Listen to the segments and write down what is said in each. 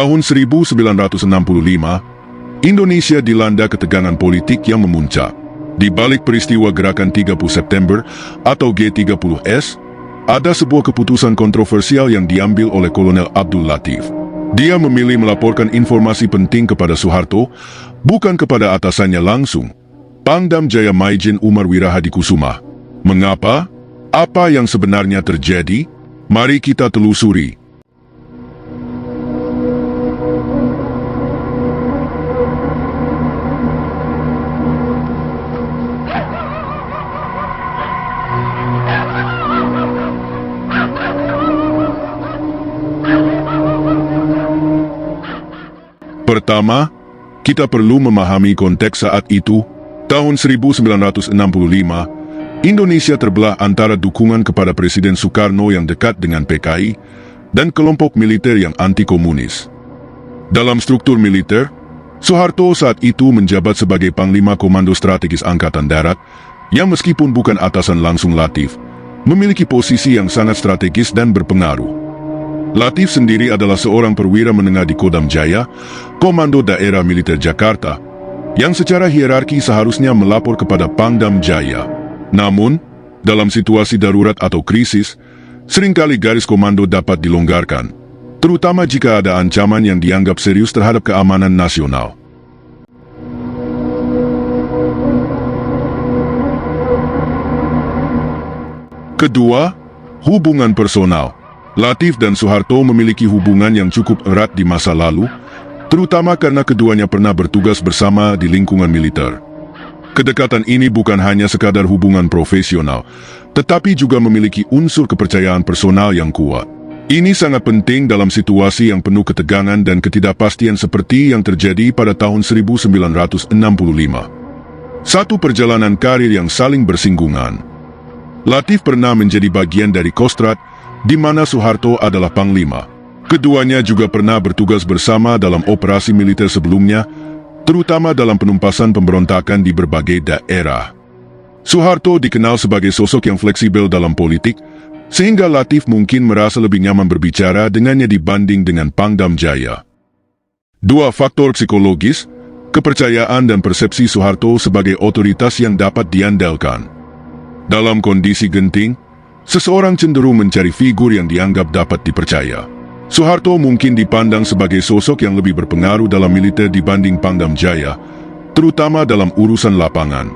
Tahun 1965, Indonesia dilanda ketegangan politik yang memuncak. Di balik peristiwa Gerakan 30 September atau G30S, ada sebuah keputusan kontroversial yang diambil oleh Kolonel Abdul Latif. Dia memilih melaporkan informasi penting kepada Soeharto, bukan kepada atasannya langsung, Pangdam Jaya Maijen Umar Wirahadikusuma. Mengapa? Apa yang sebenarnya terjadi? Mari kita telusuri. Pertama, kita perlu memahami konteks saat itu. Tahun 1965, Indonesia terbelah antara dukungan kepada Presiden Soekarno yang dekat dengan PKI dan kelompok militer yang anti-komunis. Dalam struktur militer, Soeharto saat itu menjabat sebagai Panglima Komando Strategis Angkatan Darat yang meskipun bukan atasan langsung Latif, memiliki posisi yang sangat strategis dan berpengaruh. Latif sendiri adalah seorang perwira menengah di Kodam Jaya, Komando Daerah Militer Jakarta, yang secara hierarki seharusnya melapor kepada Pangdam Jaya. Namun, dalam situasi darurat atau krisis, seringkali garis komando dapat dilonggarkan, terutama jika ada ancaman yang dianggap serius terhadap keamanan nasional. Kedua, hubungan personal. Latif dan Soeharto memiliki hubungan yang cukup erat di masa lalu, terutama karena keduanya pernah bertugas bersama di lingkungan militer. Kedekatan ini bukan hanya sekadar hubungan profesional, tetapi juga memiliki unsur kepercayaan personal yang kuat. Ini sangat penting dalam situasi yang penuh ketegangan dan ketidakpastian seperti yang terjadi pada tahun 1965. Satu perjalanan karir yang saling bersinggungan. Latif pernah menjadi bagian dari Kostrad, di mana Soeharto adalah Panglima. Keduanya juga pernah bertugas bersama dalam operasi militer sebelumnya, terutama dalam penumpasan pemberontakan di berbagai daerah. Soeharto dikenal sebagai sosok yang fleksibel dalam politik, sehingga Latif mungkin merasa lebih nyaman berbicara dengannya dibanding dengan Pangdam Jaya. Dua faktor psikologis, kepercayaan dan persepsi Soeharto sebagai otoritas yang dapat diandalkan. Dalam kondisi genting, seseorang cenderung mencari figur yang dianggap dapat dipercaya. Soeharto mungkin dipandang sebagai sosok yang lebih berpengaruh dalam militer dibanding Pangdam Jaya, terutama dalam urusan lapangan.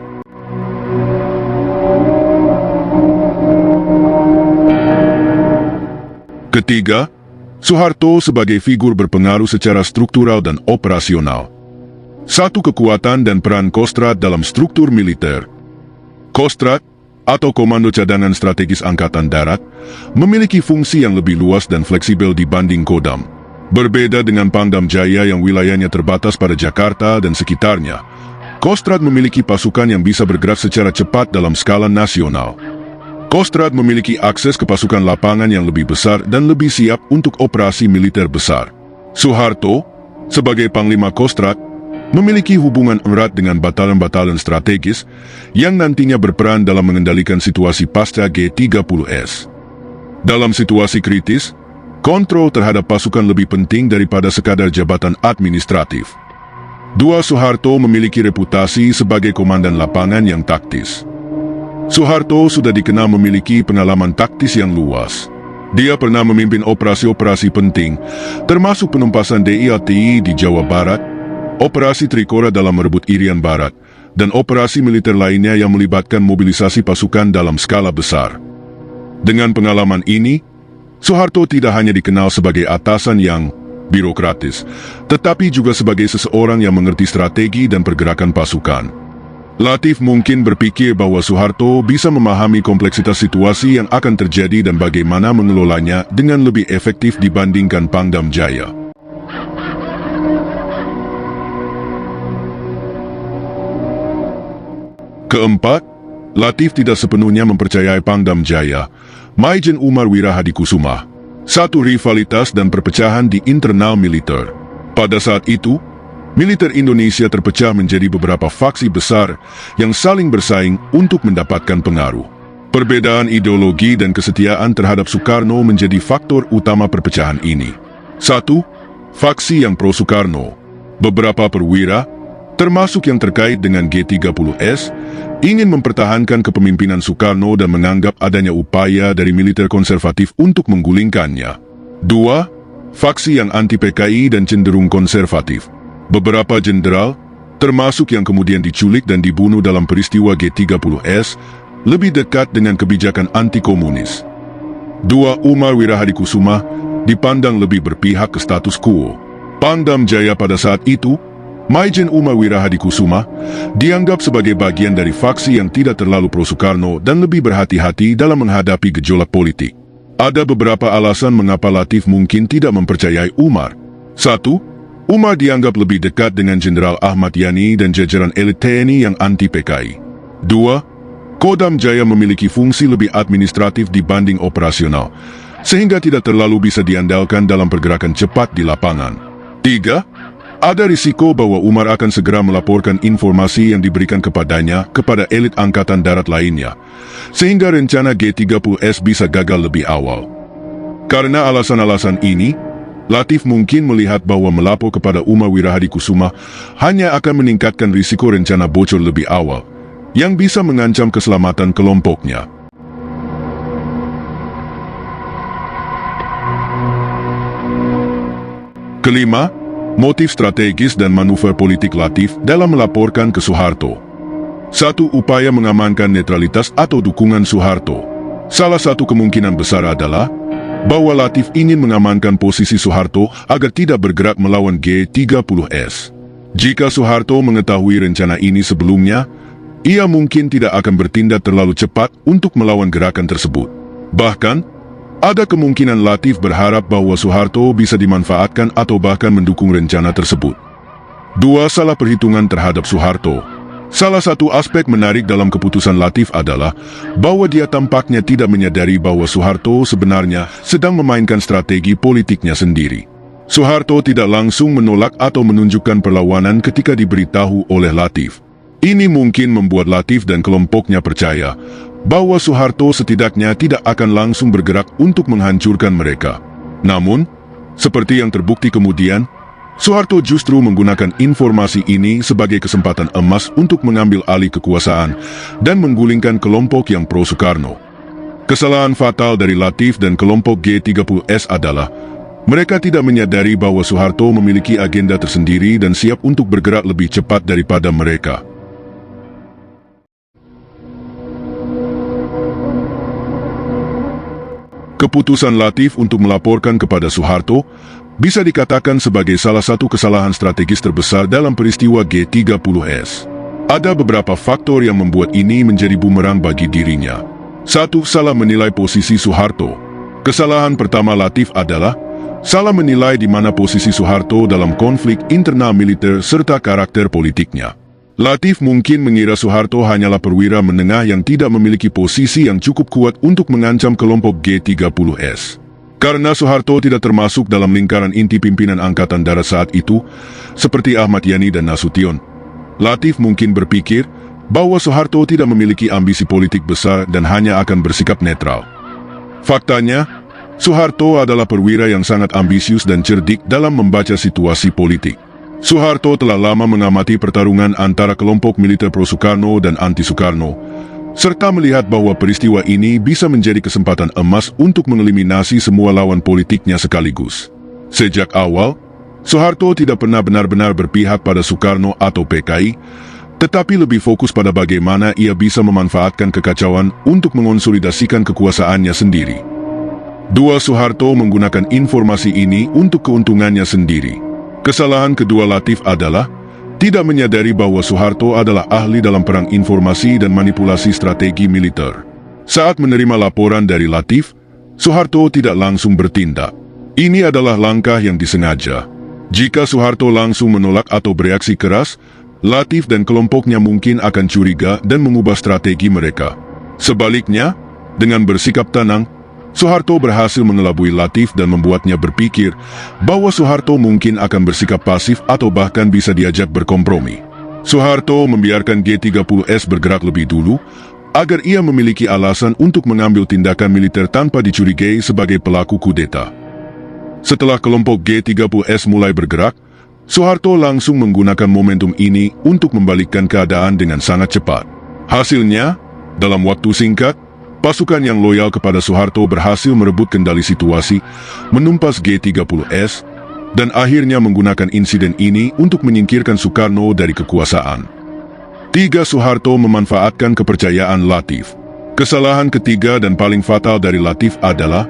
Ketiga, Soeharto sebagai figur berpengaruh secara struktural dan operasional. Satu kekuatan dan peran Kostrad dalam struktur militer. Kostrad atau Komando Cadangan Strategis Angkatan Darat, memiliki fungsi yang lebih luas dan fleksibel dibanding Kodam. Berbeda dengan Pangdam Jaya yang wilayahnya terbatas pada Jakarta dan sekitarnya, Kostrad memiliki pasukan yang bisa bergerak secara cepat dalam skala nasional. Kostrad memiliki akses ke pasukan lapangan yang lebih besar dan lebih siap untuk operasi militer besar. Soeharto, sebagai Panglima Kostrad, memiliki hubungan erat dengan batalan-batalan strategis yang nantinya berperan dalam mengendalikan situasi pasca G30S. Dalam situasi kritis, kontrol terhadap pasukan lebih penting daripada sekadar jabatan administratif. Dua, Soeharto memiliki reputasi sebagai komandan lapangan yang taktis. Soeharto sudah dikenal memiliki pengalaman taktis yang luas. Dia pernah memimpin operasi-operasi penting, termasuk penumpasan DIATI di Jawa Barat, operasi Trikora dalam merebut Irian Barat, dan operasi militer lainnya yang melibatkan mobilisasi pasukan dalam skala besar. Dengan pengalaman ini, Soeharto tidak hanya dikenal sebagai atasan yang birokratis, tetapi juga sebagai seseorang yang mengerti strategi dan pergerakan pasukan. Latif mungkin berpikir bahwa Soeharto bisa memahami kompleksitas situasi yang akan terjadi dan bagaimana mengelolanya dengan lebih efektif dibandingkan Pangdam Jaya. Keempat, Latif tidak sepenuhnya mempercayai Pangdam Jaya, Maijen Umar Wirahadikusuma. Satu, rivalitas dan perpecahan di internal militer. Pada saat itu, militer Indonesia terpecah menjadi beberapa faksi besar yang saling bersaing untuk mendapatkan pengaruh. Perbedaan ideologi dan kesetiaan terhadap Soekarno menjadi faktor utama perpecahan ini. 1. faksi yang pro-Soekarno. Beberapa perwira, termasuk yang terkait dengan G30S, ingin mempertahankan kepemimpinan Soekarno dan menganggap adanya upaya dari militer konservatif untuk menggulingkannya. 2. Faksi yang anti-PKI dan cenderung konservatif. Beberapa jenderal, termasuk yang kemudian diculik dan dibunuh dalam peristiwa G30S, lebih dekat dengan kebijakan anti-komunis. 2. Umar Wirahadikusuma dipandang lebih berpihak ke status quo. Pangdam Jaya pada saat itu, Maijen Umar Wirahadikusuma, dianggap sebagai bagian dari faksi yang tidak terlalu pro-Soekarno dan lebih berhati-hati dalam menghadapi gejolak politik. Ada beberapa alasan mengapa Latif mungkin tidak mempercayai Umar. 1. Umar dianggap lebih dekat dengan Jenderal Ahmad Yani dan jajaran elit TNI yang anti-PKI. 2. Kodam Jaya memiliki fungsi lebih administratif dibanding operasional, sehingga tidak terlalu bisa diandalkan dalam pergerakan cepat di lapangan. 3. Ada risiko bahwa Umar akan segera melaporkan informasi yang diberikan kepadanya kepada elit angkatan darat lainnya, sehingga rencana G30S bisa gagal lebih awal. Karena alasan-alasan ini, Latif mungkin melihat bahwa melapor kepada Umar Wirahadikusuma hanya akan meningkatkan risiko rencana bocor lebih awal, yang bisa mengancam keselamatan kelompoknya. Kelima, motif strategis dan manuver politik Latif dalam melaporkan ke Soeharto. 1. Upaya mengamankan netralitas atau dukungan Soeharto. Salah satu kemungkinan besar adalah bahwa Latif ingin mengamankan posisi Soeharto agar tidak bergerak melawan G30S. Jika Soeharto mengetahui rencana ini sebelumnya, ia mungkin tidak akan bertindak terlalu cepat untuk melawan gerakan tersebut. Bahkan, ada kemungkinan Latif berharap bahwa Soeharto bisa dimanfaatkan atau bahkan mendukung rencana tersebut. 2. Salah perhitungan terhadap Soeharto. Salah satu aspek menarik dalam keputusan Latif adalah bahwa dia tampaknya tidak menyadari bahwa Soeharto sebenarnya sedang memainkan strategi politiknya sendiri. Soeharto tidak langsung menolak atau menunjukkan perlawanan ketika diberitahu oleh Latif. Ini mungkin membuat Latif dan kelompoknya percaya bahwa Soeharto setidaknya tidak akan langsung bergerak untuk menghancurkan mereka. Namun, seperti yang terbukti kemudian, Soeharto justru menggunakan informasi ini sebagai kesempatan emas untuk mengambil alih kekuasaan dan menggulingkan kelompok yang pro-Soekarno. Kesalahan fatal dari Latif dan kelompok G30S adalah mereka tidak menyadari bahwa Soeharto memiliki agenda tersendiri dan siap untuk bergerak lebih cepat daripada mereka. Keputusan Latif untuk melaporkan kepada Soeharto bisa dikatakan sebagai salah satu kesalahan strategis terbesar dalam peristiwa G30S. Ada beberapa faktor yang membuat ini menjadi bumerang bagi dirinya. 1. Salah menilai posisi Soeharto. Kesalahan pertama Latif adalah salah menilai di mana posisi Soeharto dalam konflik internal militer serta karakter politiknya. Latif mungkin mengira Soeharto hanyalah perwira menengah yang tidak memiliki posisi yang cukup kuat untuk mengancam kelompok G30S. Karena Soeharto tidak termasuk dalam lingkaran inti pimpinan Angkatan Darat saat itu, seperti Ahmad Yani dan Nasution, Latif mungkin berpikir bahwa Soeharto tidak memiliki ambisi politik besar dan hanya akan bersikap netral. Faktanya, Soeharto adalah perwira yang sangat ambisius dan cerdik dalam membaca situasi politik. Soeharto telah lama mengamati pertarungan antara kelompok militer pro-Soekarno dan anti-Soekarno, serta melihat bahwa peristiwa ini bisa menjadi kesempatan emas untuk mengeliminasi semua lawan politiknya sekaligus. Sejak awal, Soeharto tidak pernah benar-benar berpihak pada Soekarno atau PKI, tetapi lebih fokus pada bagaimana ia bisa memanfaatkan kekacauan untuk mengonsolidasikan kekuasaannya sendiri. 2. Soeharto menggunakan informasi ini untuk keuntungannya sendiri. Kesalahan kedua Latif adalah tidak menyadari bahwa Soeharto adalah ahli dalam perang informasi dan manipulasi strategi militer. Saat menerima laporan dari Latif, Soeharto tidak langsung bertindak. Ini adalah langkah yang disengaja. Jika Soeharto langsung menolak atau bereaksi keras, Latif dan kelompoknya mungkin akan curiga dan mengubah strategi mereka. Sebaliknya, dengan bersikap tenang, Soeharto berhasil mengelabui Latif dan membuatnya berpikir bahwa Soeharto mungkin akan bersikap pasif atau bahkan bisa diajak berkompromi. Soeharto membiarkan G30S bergerak lebih dulu agar ia memiliki alasan untuk mengambil tindakan militer tanpa dicurigai sebagai pelaku kudeta. Setelah kelompok G30S mulai bergerak, Soeharto langsung menggunakan momentum ini untuk membalikkan keadaan dengan sangat cepat. Hasilnya, dalam waktu singkat, pasukan yang loyal kepada Soeharto berhasil merebut kendali situasi, menumpas G30S, dan akhirnya menggunakan insiden ini untuk menyingkirkan Soekarno dari kekuasaan. 3. Soeharto memanfaatkan kepercayaan Latif. Kesalahan ketiga dan paling fatal dari Latif adalah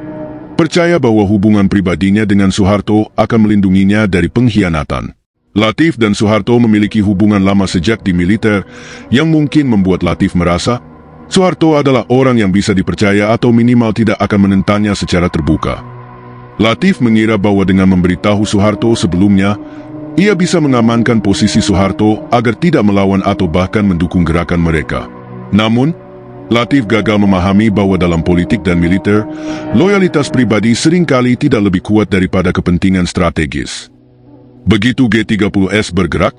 percaya bahwa hubungan pribadinya dengan Soeharto akan melindunginya dari pengkhianatan. Latif dan Soeharto memiliki hubungan lama sejak di militer yang mungkin membuat Latif merasa Soeharto adalah orang yang bisa dipercaya atau minimal tidak akan menentangnya secara terbuka. Latif mengira bahwa dengan memberitahu Soeharto sebelumnya, ia bisa mengamankan posisi Soeharto agar tidak melawan atau bahkan mendukung gerakan mereka. Namun, Latif gagal memahami bahwa dalam politik dan militer, loyalitas pribadi seringkali tidak lebih kuat daripada kepentingan strategis. Begitu G30S bergerak,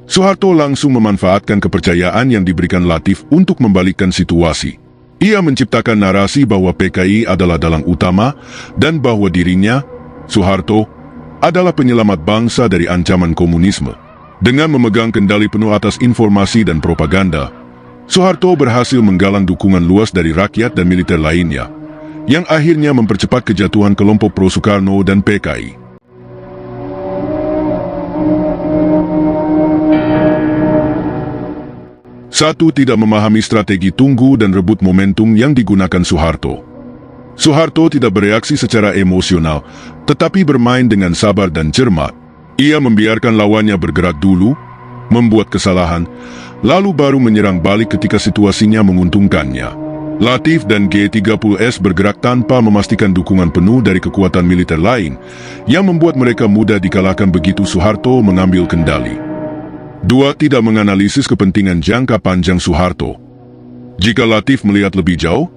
Soeharto langsung memanfaatkan kepercayaan yang diberikan Latif untuk membalikkan situasi. Ia menciptakan narasi bahwa PKI adalah dalang utama dan bahwa dirinya, Soeharto, adalah penyelamat bangsa dari ancaman komunisme. Dengan memegang kendali penuh atas informasi dan propaganda, Soeharto berhasil menggalang dukungan luas dari rakyat dan militer lainnya, yang akhirnya mempercepat kejatuhan kelompok pro-Soekarno dan PKI. Satu, tidak memahami strategi tunggu dan rebut momentum yang digunakan Soeharto. Soeharto tidak bereaksi secara emosional, tetapi bermain dengan sabar dan cermat. Ia membiarkan lawannya bergerak dulu, membuat kesalahan, lalu baru menyerang balik ketika situasinya menguntungkannya. Latif dan G30S bergerak tanpa memastikan dukungan penuh dari kekuatan militer lain, yang membuat mereka mudah dikalahkan begitu Soeharto mengambil kendali. 2. Tidak menganalisis kepentingan jangka panjang Soeharto. Jika Latif melihat lebih jauh,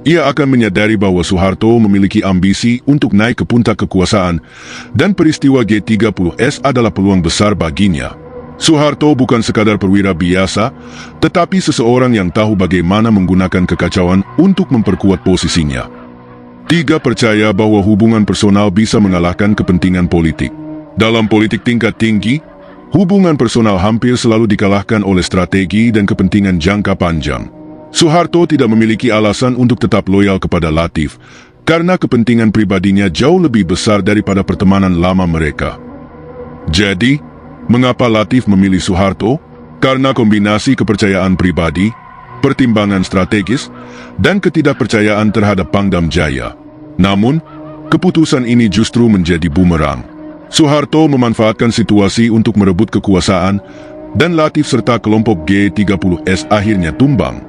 ia akan menyadari bahwa Soeharto memiliki ambisi untuk naik ke puncak kekuasaan, dan peristiwa G30S adalah peluang besar baginya. Soeharto bukan sekadar perwira biasa, tetapi seseorang yang tahu bagaimana menggunakan kekacauan untuk memperkuat posisinya. 3. Percaya bahwa hubungan personal bisa mengalahkan kepentingan politik. Dalam politik tingkat tinggi, hubungan personal hampir selalu dikalahkan oleh strategi dan kepentingan jangka panjang. Soeharto tidak memiliki alasan untuk tetap loyal kepada Latif, karena kepentingan pribadinya jauh lebih besar daripada pertemanan lama mereka. Jadi, mengapa Latif memilih Soeharto? Karena kombinasi kepercayaan pribadi, pertimbangan strategis, dan ketidakpercayaan terhadap Pangdam Jaya. Namun, keputusan ini justru menjadi bumerang. Soeharto memanfaatkan situasi untuk merebut kekuasaan, dan Latif serta kelompok G30S akhirnya tumbang.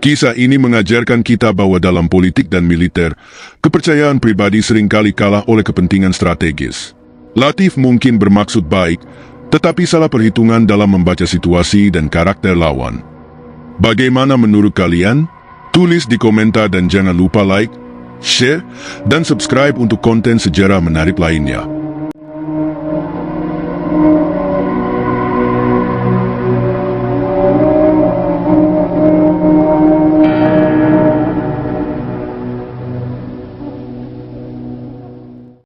Kisah ini mengajarkan kita bahwa dalam politik dan militer, kepercayaan pribadi seringkali kalah oleh kepentingan strategis. Latif mungkin bermaksud baik, tetapi salah perhitungan dalam membaca situasi dan karakter lawan. Bagaimana menurut kalian? Tulis di komentar dan jangan lupa like, share, dan subscribe untuk konten sejarah menarik lainnya.